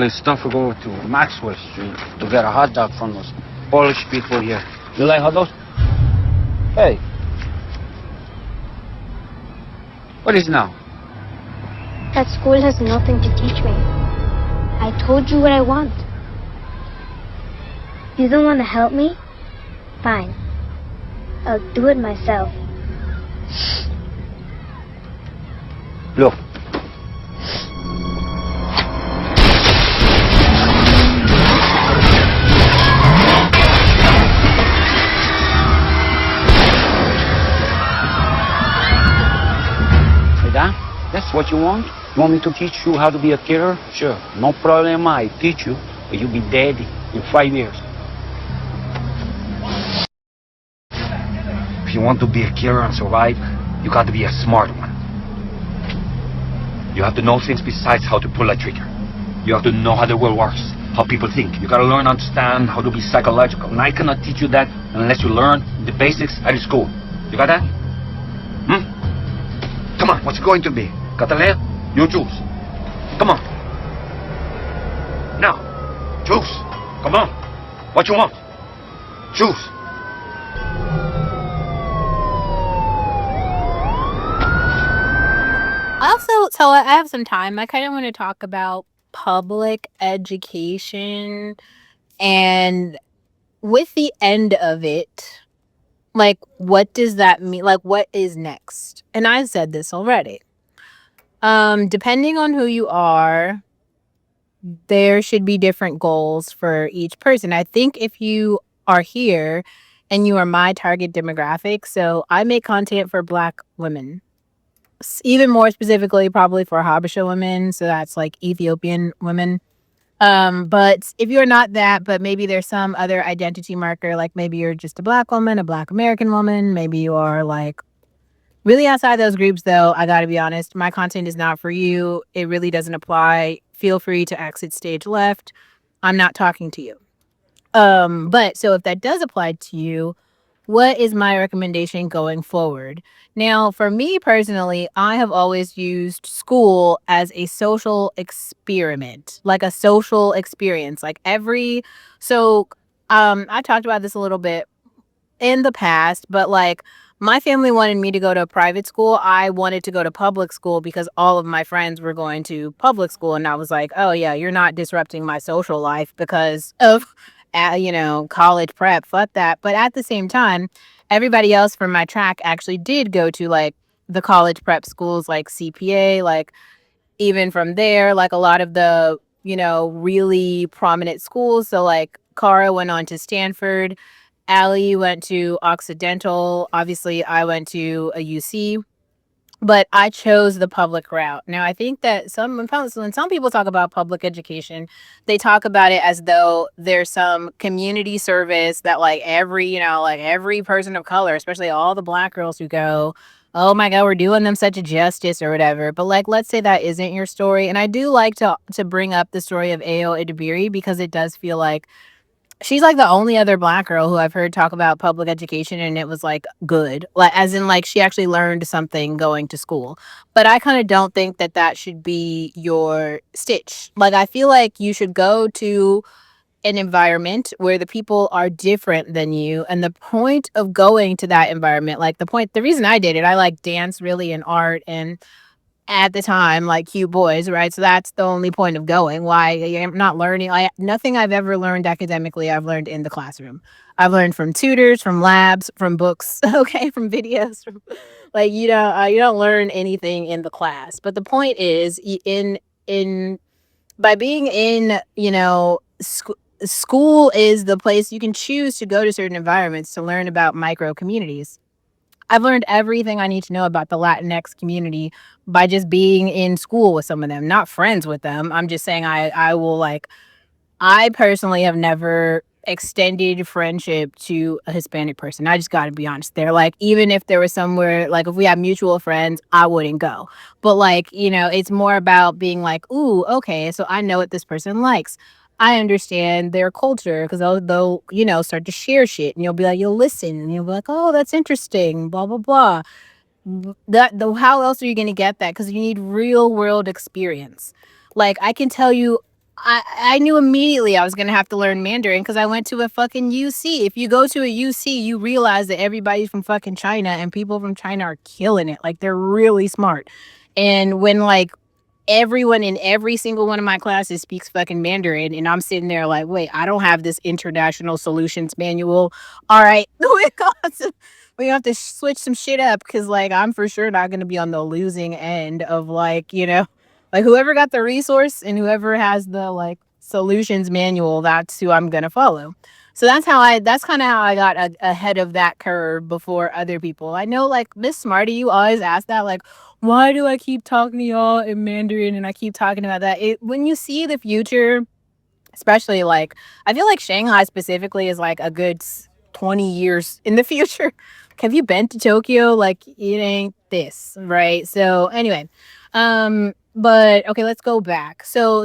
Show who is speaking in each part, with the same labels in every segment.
Speaker 1: it's time to go to Maxwell Street to get a hot dog from those Polish people here. You like hot dogs? Hey. What is now?
Speaker 2: That school has nothing to teach me. I told you what I want. You don't want to help me? Fine. I'll do it myself.
Speaker 1: Look. Hey, Dan, that's what you want? You want me to teach you how to be a killer? Sure, no problem. I teach you, but you'll be dead in 5 years. If you want to be a killer and survive, you got to be a smart one. You have to know things besides how to pull a trigger. You have to know how the world works, how people think. You got to learn, understand how to be psychological. And I cannot teach you that unless you learn the basics at school. You got that? Come on, what's it going to be? Got to learn? You choose. Come on. Now, choose. Come on. What you want? Choose.
Speaker 3: So I have some time. I kind of want to talk about public education and with the end of it, like, what does that mean? Like, what is next? And I said this already. Depending on who you are, there should be different goals for each person. I think if you are here and you are my target demographic, so I make content for Black women. Even more specifically, probably for Habesha women, so that's like Ethiopian women. But if you're not that, but maybe there's some other identity marker, like maybe you're just a Black woman, a Black American woman, maybe you are like really outside those groups, though, I gotta be honest, my content is not for you. It really doesn't apply. Feel free to exit stage left. I'm not talking to you. But so if that does apply to you, what is my recommendation going forward? Now, for me personally, I have always used school as a social experiment, like a social experience. I talked about this a little bit in the past, but like my family wanted me to go to a private school. I wanted to go to public school because all of my friends were going to public school. And I was like, oh, yeah, you're not disrupting my social life because of college prep, fuck that. But at the same time, everybody else from my track actually did go to like the college prep schools, like CPA, like even from there, like a lot of the, really prominent schools. So like Cara went on to Stanford, Allie went to Occidental. Obviously, I went to a UC. But I chose the public route. Now, I think that when some people talk about public education, they talk about it as though there's some community service that like every person of color, especially all the Black girls who go, oh my God, we're doing them such a justice or whatever. But like, let's say that isn't your story. And I do like to bring up the story of Ayo Edebiri because it does feel like she's like the only other Black girl who I've heard talk about public education and it was like good, like as in like she actually learned something going to school. But I kind of don't think that should be your stitch. Like I feel like you should go to an environment where the people are different than you, and the point of going to that environment, like the reason I did it, I like dance really and art and at the time, like cute boys, right? So that's the only point of going. Why I'm not learning, nothing I've ever learned academically, I've learned in the classroom. I've learned from tutors, from labs, from books, okay, from videos, from, like you don't learn anything in the class. But the point is, in by being in, school is the place you can choose to go to certain environments to learn about micro communities. I've learned everything I need to know about the Latinx community by just being in school with some of them, not friends with them. I'm just saying I will like, I personally have never extended friendship to a Hispanic person. I just got to be honest there. Like, even if there was somewhere, like if we have mutual friends, I wouldn't go. But like, it's more about being like, ooh, okay, so I know what this person likes. I understand their culture because they'll, start to share shit and you'll listen and you'll be like, oh, that's interesting, blah, blah, blah. How else are you going to get that? Because you need real world experience. Like I can tell you I knew immediately I was gonna have to learn Mandarin because I went to a fucking UC. If you go to a UC, you realize that everybody's from fucking China and people from China are killing it. Like they're really smart. And when like everyone in every single one of my classes speaks fucking Mandarin, and I'm sitting there like, wait, I don't have this international solutions manual. All right, we have to switch some shit up because like I'm for sure not gonna be on the losing end of like like whoever got the resource and whoever has the like solutions manual, that's who I'm gonna follow. So that's kind of how I got ahead of that curve before other people. I know like Miss Smarty, you always ask that like, why do I keep talking to y'all in Mandarin and I keep talking about that? When you see the future, especially like I feel like Shanghai specifically is like a good 20 years in the future. Have you been to Tokyo? Like it ain't this, right? So anyway, but okay, let's go back. So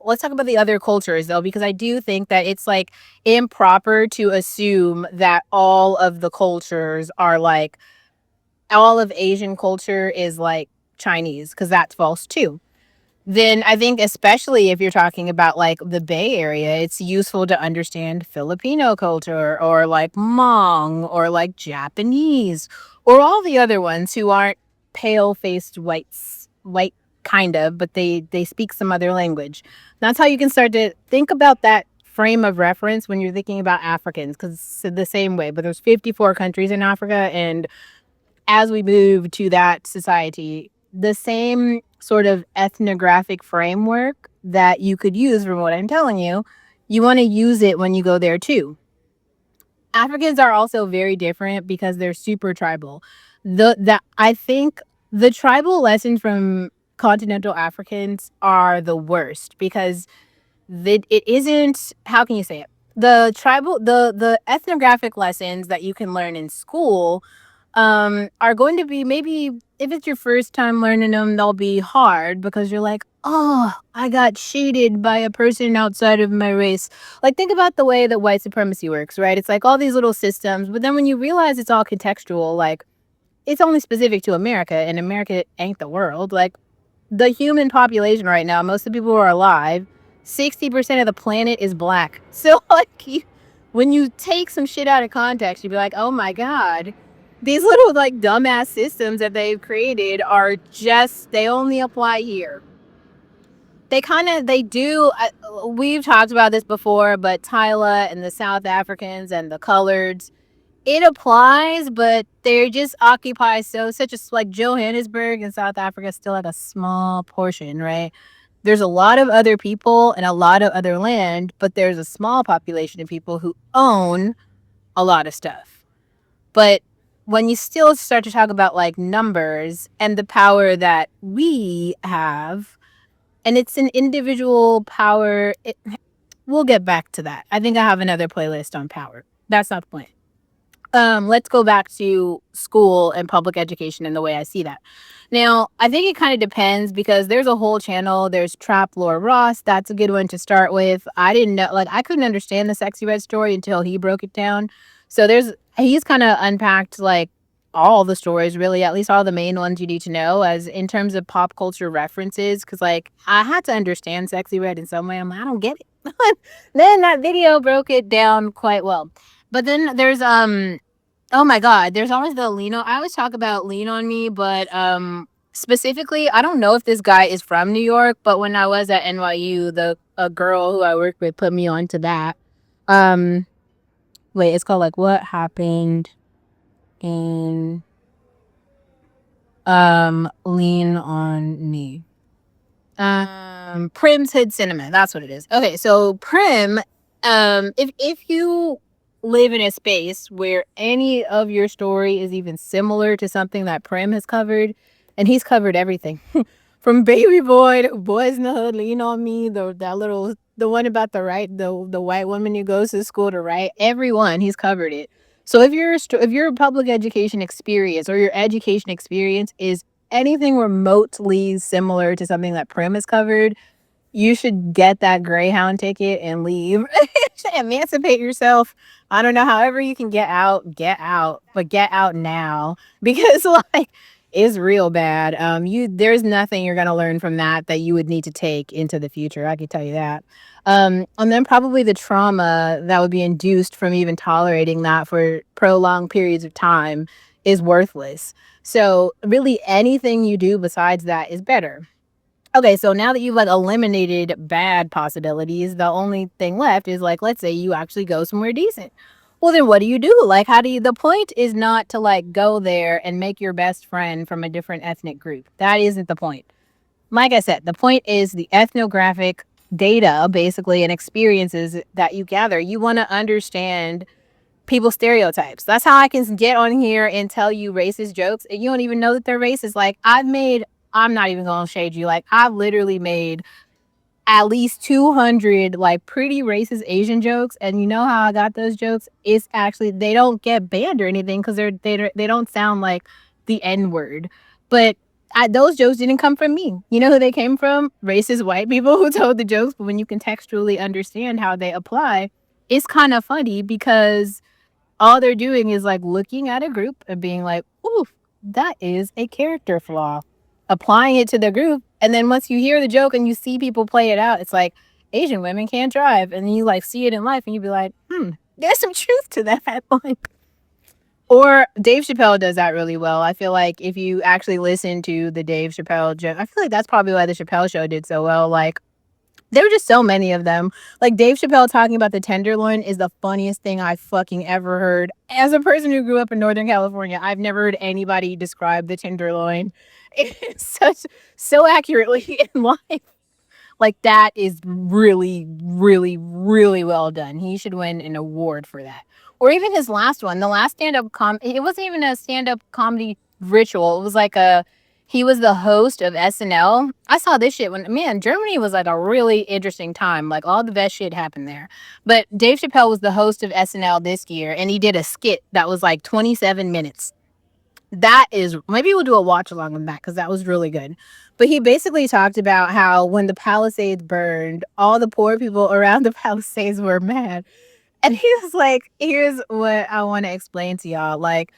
Speaker 3: let's talk about the other cultures though, because I do think that it's like improper to assume that all of the cultures are like all of Asian culture is like Chinese, because that's false too. Then I think, especially if you're talking about like the Bay Area, it's useful to understand Filipino culture or like Hmong or like Japanese or all the other ones who aren't pale faced whites, white kind of, but they speak some other language. That's how you can start to think about that frame of reference when you're thinking about Africans, because it's the same way. But there's 54 countries in Africa, and as we move to that society, the same sort of ethnographic framework that you could use from what I'm telling you, you want to use it when you go there too. Africans are also very different because they're super tribal. I think the tribal lessons from continental Africans are the worst because it isn't, how can you say it? The ethnographic lessons that you can learn in school are going to be, maybe if it's your first time learning them, they'll be hard because you're like, oh, I got cheated by a person outside of my race. Like, think about the way that white supremacy works, right? It's like all these little systems, but then when you realize it's all contextual, like, it's only specific to America, and America ain't the world. Like, the human population right now, most of the people who are alive, 60% of the planet is black. So, like, when you take some shit out of context, you'd be like, oh my God, these little, like, dumbass systems that they've created are just, they only apply here. They do, we've talked about this before, but Tyla and the South Africans and the Coloreds, it applies, but they're just occupy such a, like, Johannesburg in South Africa is still like a small portion, right? There's a lot of other people and a lot of other land, but there's a small population of people who own a lot of stuff. But when you still start to talk about like numbers and the power that we have, and it's an individual power, we'll get back to that. I think I have another playlist on power. That's not the point. Let's go back to school and public education and the way I see that. Now, I think it kind of depends because there's a whole channel. There's Trap Lord Ross. That's a good one to start with. I didn't know, like, I couldn't understand the Sexy Red story until he broke it down. So he's kind of unpacked like all the stories, really, at least all the main ones you need to know as in terms of pop culture references. Cause like I had to understand Sexy Red in some way. I'm like, I don't get it. Then that video broke it down quite well. But then there's oh my God, there's always the Lean On. I always talk about Lean On Me, but specifically, I don't know if this guy is from New York, but when I was at NYU, a girl who I worked with put me on to that. Wait, it's called like What Happened in Lean On Me. Prim's Hood Cinema, that's what it is. Okay, so Prim, if you live in a space where any of your story is even similar to something that Prim has covered, and he's covered everything from Baby Boy to Boys in the Hood, Lean On Me, the one about the white woman who goes to school to write, everyone, he's covered it. So if your public education experience or your education experience is anything remotely similar to something that Prim has covered, you should get that Greyhound ticket and leave. Emancipate yourself. I don't know, however you can get out, but get out now. Because like It's real bad. There's nothing you're gonna learn from that you would need to take into the future. I can tell you that. And then probably the trauma that would be induced from even tolerating that for prolonged periods of time is worthless. So really anything you do besides that is better. Okay, so now that you've like eliminated bad possibilities, the only thing left is like, let's say you actually go somewhere decent. Well, then what do you do? Like, how do you? The point is not to like go there and make your best friend from a different ethnic group. That isn't the point. Like I said, the point is the ethnographic data, basically, and experiences that you gather. You want to understand people's stereotypes. That's how I can get on here and tell you racist jokes and you don't even know that they're racist. Like, I'm not even gonna shade you. Like, I've literally made at least 200 like pretty racist Asian jokes, and you know how I got those jokes? It's actually they don't get banned or anything because they don't sound like the N word, but those jokes didn't come from me. You know who they came from? Racist white people who told the jokes. But when you contextually understand how they apply, it's kind of funny because all they're doing is like looking at a group and being like, "Ooh, that is a character flaw," applying it to the group. And then once you hear the joke and you see people play it out, it's like Asian women can't drive. And then you like see it in life and you be like, there's some truth to that. Like, or Dave Chappelle does that really well. I feel like if you actually listen to the Dave Chappelle joke, I feel like that's probably why the Chappelle show did so well. Like, there were just so many of them. Like, Dave Chappelle talking about the tenderloin is the funniest thing I fucking ever heard. As a person who grew up in Northern California, I've never heard anybody describe the tenderloin so accurately in life. Like, that is really, really, really well done. He should win an award for that. Or even his last one, the last it wasn't even a stand-up comedy ritual. It was like he was the host of SNL. I saw this shit man, Germany was like a really interesting time. Like, all the best shit happened there. But Dave Chappelle was the host of SNL this year, and he did a skit that was like 27 minutes. That is, maybe we'll do a watch along with that because that was really good. But he basically talked about how when the Palisades burned, all the poor people around the Palisades were mad. And he was like, here's what I want to explain to y'all. Like,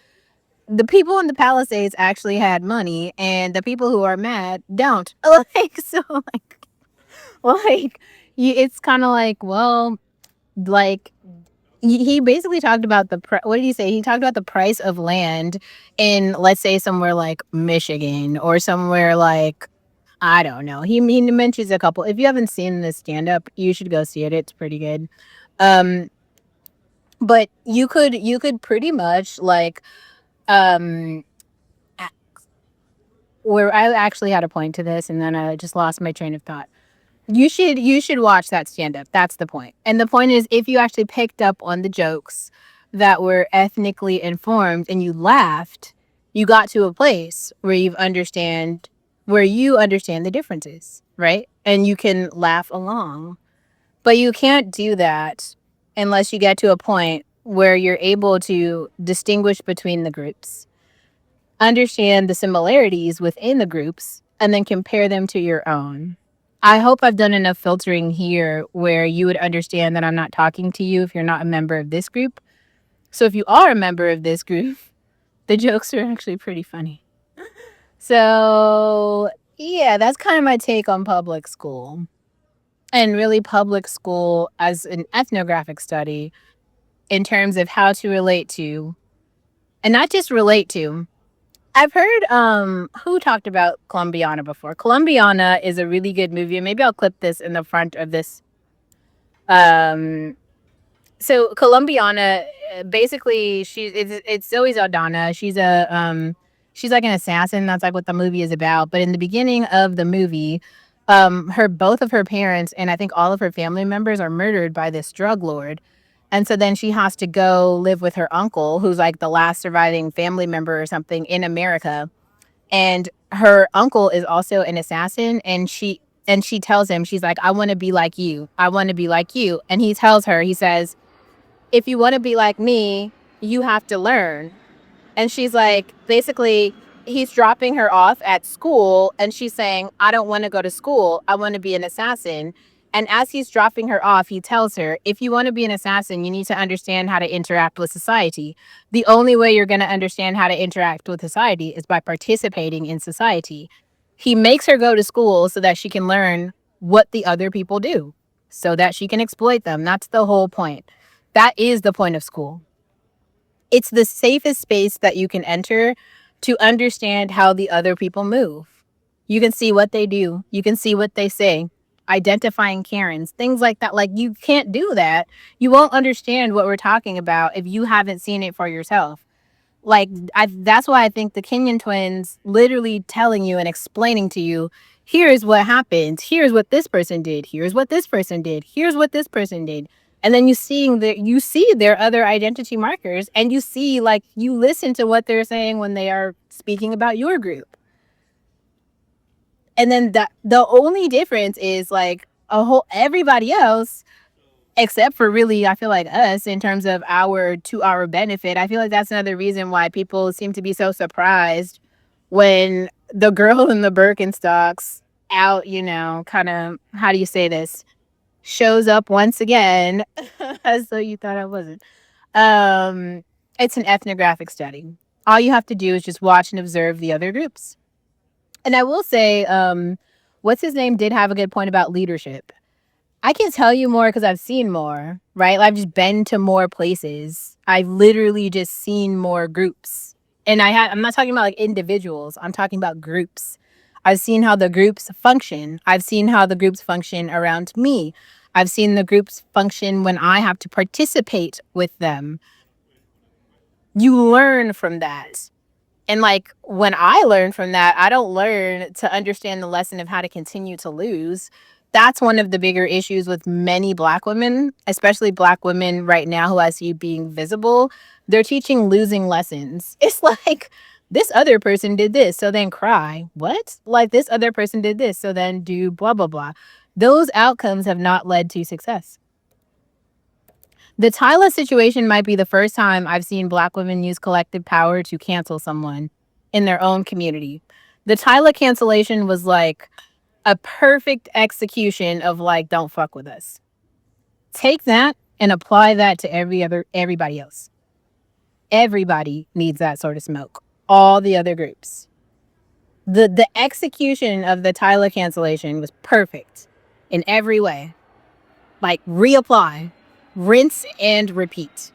Speaker 3: the people in the Palisades actually had money, and the people who are mad don't. Like, so, like, it's kind of like, well, like, he basically talked about what did he say? He talked about the price of land in, let's say, somewhere like Michigan or somewhere like, I don't know. He mentions a couple. If you haven't seen this stand up, you should go see it. It's pretty good. Um, but you could pretty much like, um, where I actually had a point to this, and then I just lost my train of thought. You should watch that stand up. That's the point. And the point is, if you actually picked up on the jokes that were ethnically informed and you laughed, you got to a place where you understand the differences, right? And you can laugh along. But you can't do that unless you get to a point where you're able to distinguish between the groups, understand the similarities within the groups, and then compare them to your own. I hope I've done enough filtering here where you would understand that I'm not talking to you if you're not a member of this group. So if you are a member of this group, the jokes are actually pretty funny. So yeah, that's kind of my take on public school. And really public school as an ethnographic study in terms of how to relate to, and not just relate to. I've heard who talked about Colombiana before. Colombiana is a really good movie, and maybe I'll clip this in the front of this. So Colombiana, basically, it's Zoe Saldana. She's like an assassin. That's like what the movie is about. But in the beginning of the movie, both of her parents and I think all of her family members are murdered by this drug lord. And so then she has to go live with her uncle, who's like the last surviving family member or something in America. And her uncle is also an assassin. And she tells him, she's like, I want to be like you. I want to be like you. And he tells her, he says, if you want to be like me, you have to learn. And she's like, basically, he's dropping her off at school. And she's saying, I don't want to go to school. I want to be an assassin. And as he's dropping her off, he tells her, if you want to be an assassin, you need to understand how to interact with society. The only way you're going to understand how to interact with society is by participating in society. He makes her go to school so that she can learn what the other people do, so that she can exploit them. That's the whole point. That is the point of school. It's the safest space that you can enter to understand how the other people move. You can see what they do. You can see what they say. Identifying Karens, things like that. Like, you can't do that. You won't understand what we're talking about if you haven't seen it for yourself. Like, that's why I think the Kenyan twins literally telling you and explaining to you, here's what happened. Here's what this person did. Here's what this person did. Here's what this person did. And then you see their other identity markers, and you see, like, you listen to what they're saying when they are speaking about your group. And then the only difference is like everybody else, except for really, I feel like us, in terms of to our benefit. I feel like that's another reason why people seem to be so surprised when the girl in the Birkenstocks out, kind of, how do you say this, shows up once again. So you thought I wasn't. It's an ethnographic study. All you have to do is just watch and observe the other groups. And I will say, what's his name did have a good point about leadership. I can tell you more because I've seen more, right? I've just been to more places. I've literally just seen more groups. And I'm not talking about like individuals. I'm talking about groups. I've seen how the groups function. I've seen how the groups function around me. I've seen the groups function when I have to participate with them. You learn from that. And like, when I learn from that, I don't learn to understand the lesson of how to continue to lose. That's one of the bigger issues with many Black women, especially Black women right now who I see being visible. They're teaching losing lessons. It's like, this other person did this, so then cry. What? Like, this other person did this, so then do blah, blah, blah. Those outcomes have not led to success. The Tyla situation might be the first time I've seen Black women use collective power to cancel someone in their own community. The Tyla cancellation was like a perfect execution of like, don't fuck with us. Take that and apply that to everybody else. Everybody needs that sort of smoke. All the other groups. The execution of the Tyla cancellation was perfect in every way. Like, reapply. Rinse and repeat.